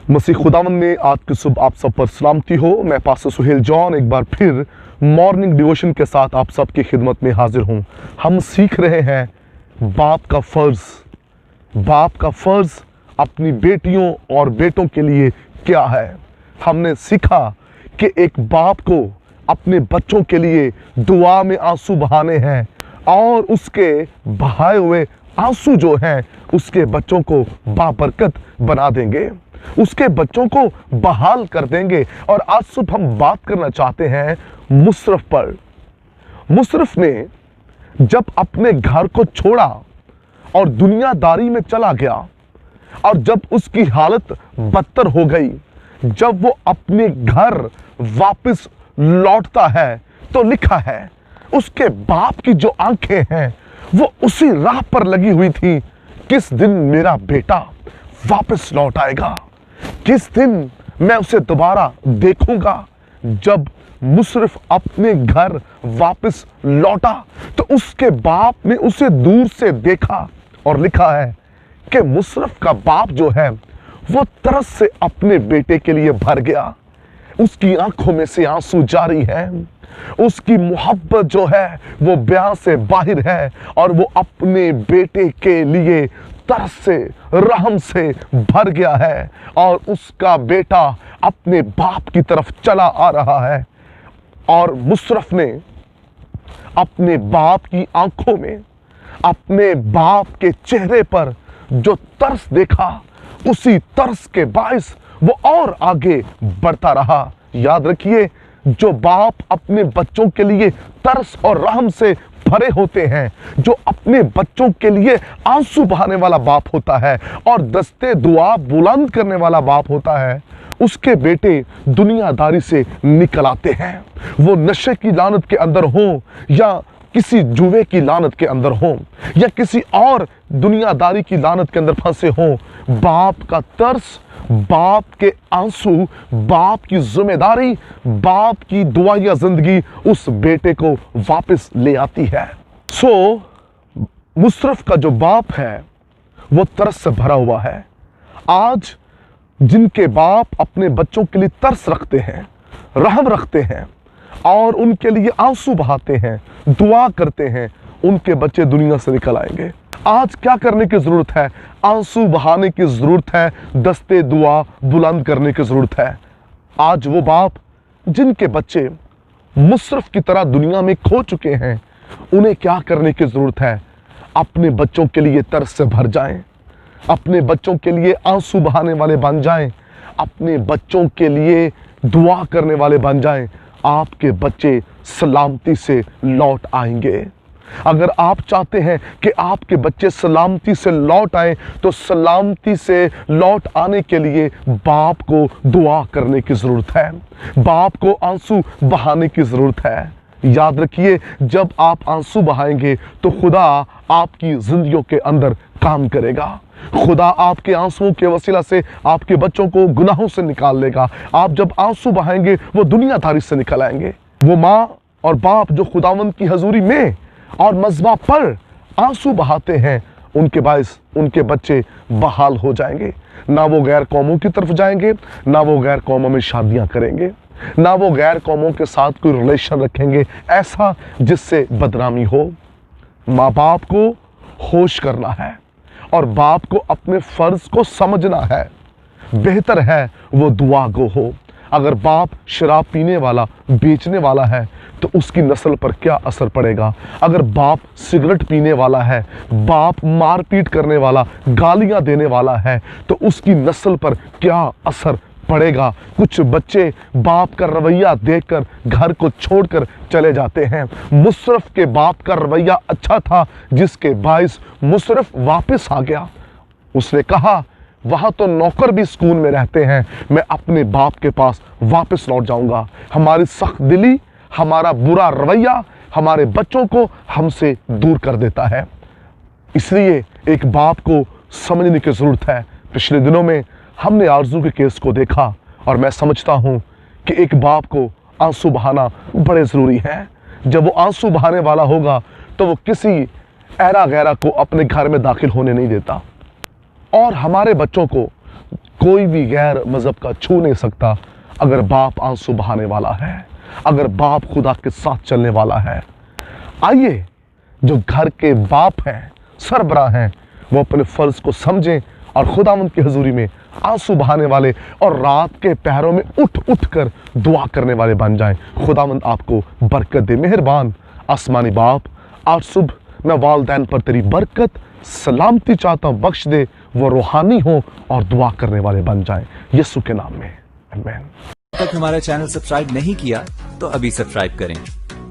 मसीह खुदावंद में आज की सुबह आप सब पर सलामती हो। मैं पास्टर सुहेल जॉन एक बार फिर मॉर्निंग डिवोशन के साथ आप सब की खिदमत में हाजिर हूँ। हम सीख रहे हैं बाप का फ़र्ज़ अपनी बेटियों और बेटों के लिए क्या है। हमने सीखा कि एक बाप को अपने बच्चों के लिए दुआ में आंसू बहाने हैं और उसके बहाए हुए आंसू जो हैं उसके बच्चों को बाबरकत बना देंगे, उसके बच्चों को बहाल कर देंगे। और आज सुबह हम बात करना चाहते हैं मुशर्रफ पर। मुशर्रफ ने जब अपने घर को छोड़ा और दुनियादारी में चला गया और जब उसकी हालत बदतर हो गई, जब वो अपने घर वापस लौटता है तो लिखा है उसके बाप की जो आंखें हैं वो उसी राह पर लगी हुई थी, किस दिन मेरा बेटा वापस लौट आएगा, किस दिन मैं उसे दोबारा देखूंगा। जब मुशर्रफ अपने घर वापस लौटा तो उसके बाप ने उसे दूर से देखा और लिखा है कि मुशर्रफ का बाप जो है वो तरस से अपने बेटे के लिए भर गया। उसकी आंखों में से आंसू जारी है, उसकी मोहब्बत जो है वो बयां से बाहर है और वो अपने बेटे के लिए तरस से, रहम से भर गया है और उसका बेटा अपने बाप की तरफ चला आ रहा है। और मुशर्रफ ने अपने बाप की आंखों में, अपने बाप के चेहरे पर जो तरस देखा, उसी तरस के बाइस वो और आगे बढ़ता रहा। याद रखिए, जो बाप अपने बच्चों के लिए तरस और रहम से भरे होते हैं, जो अपने बच्चों के लिए आंसू बहाने वाला बाप होता है और दस्ते दुआ बुलंद करने वाला बाप होता है, उसके बेटे दुनियादारी से निकल आते हैं। वो नशे की लानत के अंदर हो या किसी जुए की लानत के अंदर हो या किसी और दुनियादारी की लानत के अंदर फंसे हो, बाप का तरस, बाप के आंसू, बाप की जिम्मेदारी, बाप की दुआया जिंदगी उस बेटे को वापस ले आती है। मुशर्रफ का जो बाप है वो तरस से भरा हुआ है। आज जिनके बाप अपने बच्चों के लिए तरस रखते हैं, रहम रखते हैं और उनके लिए आंसू बहाते हैं, दुआ करते हैं, उनके बच्चे दुनिया से निकल आएंगे। आज क्या करने की जरूरत है? आंसू बहाने की जरूरत है, दस्ते दुआ बुलंद करने की जरूरत है। आज वो बाप जिनके बच्चे मुशर्रफ की तरह दुनिया में खो चुके हैं, उन्हें क्या करने की जरूरत है? अपने बच्चों के लिए तरस से भर जाएं, अपने बच्चों के लिए आंसू बहाने वाले बन जाएं, अपने बच्चों के लिए दुआ करने वाले बन जाएं। आपके बच्चे सलामती से लौट आएंगे। अगर आप चाहते हैं कि आपके बच्चे सलामती से लौट आएं, तो सलामती से लौट आने के लिए बाप को दुआ करने की ज़रूरत है, बाप को आंसू बहाने की ज़रूरत है। याद रखिए, जब आप आंसू बहाएंगे तो खुदा आपकी ज़िंदगियों के अंदर काम करेगा। खुदा आपके आंसुओं के वसीला से आपके बच्चों को गुनाहों से निकाल लेगा। आप जब आंसू बहाएंगे वो दुनियादारी से निकल आएंगे। वो माँ और बाप जो खुदावंद की हजूरी में और मज़बा पर आंसू बहाते हैं, उनके बाइस उनके बच्चे बहाल हो जाएंगे। ना वो गैर कौमों की तरफ जाएंगे, ना वो गैर कौमों में शादियां करेंगे, ना वो गैर कौमों के साथ कोई रिलेशन रखेंगे ऐसा जिससे बदनामी हो। माँ बाप को होश करना है और बाप को अपने फर्ज को समझना है। बेहतर है वो दुआ गो हो। अगर बाप शराब पीने वाला, बेचने वाला है तो उसकी नस्ल पर क्या असर पड़ेगा? अगर बाप सिगरेट पीने वाला है, बाप मारपीट करने वाला, गालियां देने वाला है, तो उसकी नस्ल पर क्या असर पड़ेगा? कुछ बच्चे बाप का रवैया देखकर घर को छोड़कर चले जाते हैं। मुशर्रफ के बाप का रवैया अच्छा था, जिसके बाइस मुशर्रफ वापस आ गया। उसने कहा, वहाँ तो नौकर भी सुकून में रहते हैं, मैं अपने बाप के पास वापस लौट जाऊंगा। हमारी सख्त दिली, हमारा बुरा रवैया हमारे बच्चों को हमसे दूर कर देता है। इसलिए एक बाप को समझने की ज़रूरत है। पिछले दिनों में हमने आरजू के केस को देखा और मैं समझता हूँ कि एक बाप को आंसू बहाना बड़े ज़रूरी है। जब वो आंसू बहाने वाला होगा तो वो किसी ऐरा गैरा को अपने घर में दाखिल होने नहीं देता। और हमारे बच्चों को कोई भी गैर मजहब का छू नहीं सकता अगर बाप आंसू बहाने वाला है, अगर बाप खुदा के साथ चलने वाला है। आइए जो घर के बाप हैं, सरबराह हैं, वो अपने फर्ज को समझें और खुदावंद की हजूरी में आंसू बहाने वाले और रात के पहरों में उठ उठ कर दुआ करने वाले बन जाएं। खुदावंद आपको बरकत दे। मेहरबान आसमानी बाप, आज सुबह मैं वालदैन पर तेरी बरकत सलामती चाहता हूँ, बख्श दे, वो रूहानी हो और दुआ करने वाले बन जाएं, यीशु के नाम में, आमीन। अब तक हमारा चैनल सब्सक्राइब नहीं किया तो अभी सब्सक्राइब करें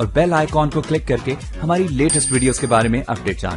और बेल आइकॉन को क्लिक करके हमारी लेटेस्ट वीडियोस के बारे में अपडेट जानें।